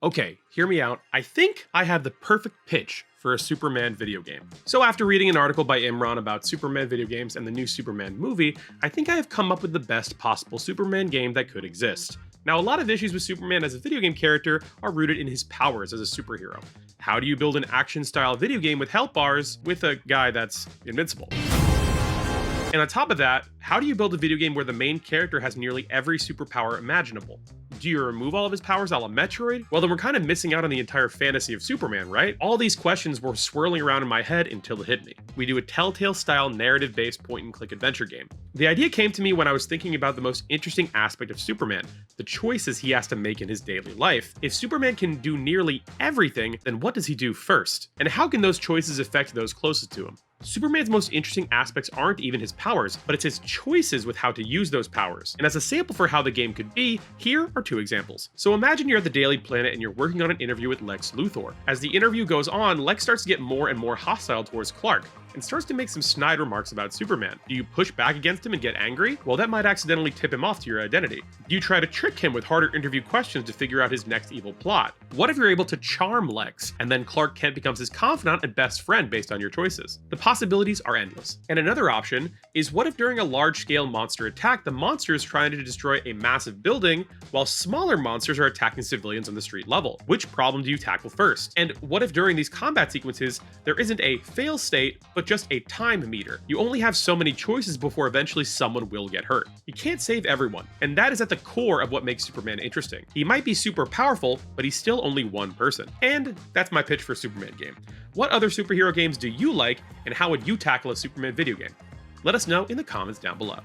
Okay, hear me out. I think I have the perfect pitch for a Superman video game. So after reading an article by Imran about Superman video games and the new Superman movie, I think I have come up with the best possible Superman game that could exist. Now, a lot of issues with Superman as a video game character are rooted in his powers as a superhero. How do you build an action-style video game with health bars with a guy that's invincible? And on top of that, how do you build a video game where the main character has nearly every superpower imaginable? Do you remove all of his powers a la Metroid? Well, then we're kind of missing out on the entire fantasy of Superman, right? All these questions were swirling around in my head until it hit me. We do a Telltale-style narrative-based point-and-click adventure game. The idea came to me when I was thinking about the most interesting aspect of Superman, the choices he has to make in his daily life. If Superman can do nearly everything, then what does he do first? And how can those choices affect those closest to him? Superman's most interesting aspects aren't even his powers, but it's his choices with how to use those powers. And as a sample for how the game could be, here are two examples. So imagine you're at the Daily Planet and you're working on an interview with Lex Luthor. As the interview goes on, Lex starts to get more and more hostile towards Clark, and starts to make some snide remarks about Superman. Do you push back against him and get angry? Well, that might accidentally tip him off to your identity. Do you try to trick him with harder interview questions to figure out his next evil plot? What if you're able to charm Lex, and then Clark Kent becomes his confidant and best friend based on your choices? The possibilities are endless. And another option is, what if during a large-scale monster attack, the monster is trying to destroy a massive building, while smaller monsters are attacking civilians on the street level? Which problem do you tackle first? And what if during these combat sequences, there isn't a fail state, but just a time meter? You only have so many choices before eventually someone will get hurt. You can't save everyone, and that is at the core of what makes Superman interesting. He might be super powerful, but he's still only one person. And that's my pitch for a Superman game. What other superhero games do you like, and how would you tackle a Superman video game? Let us know in the comments down below.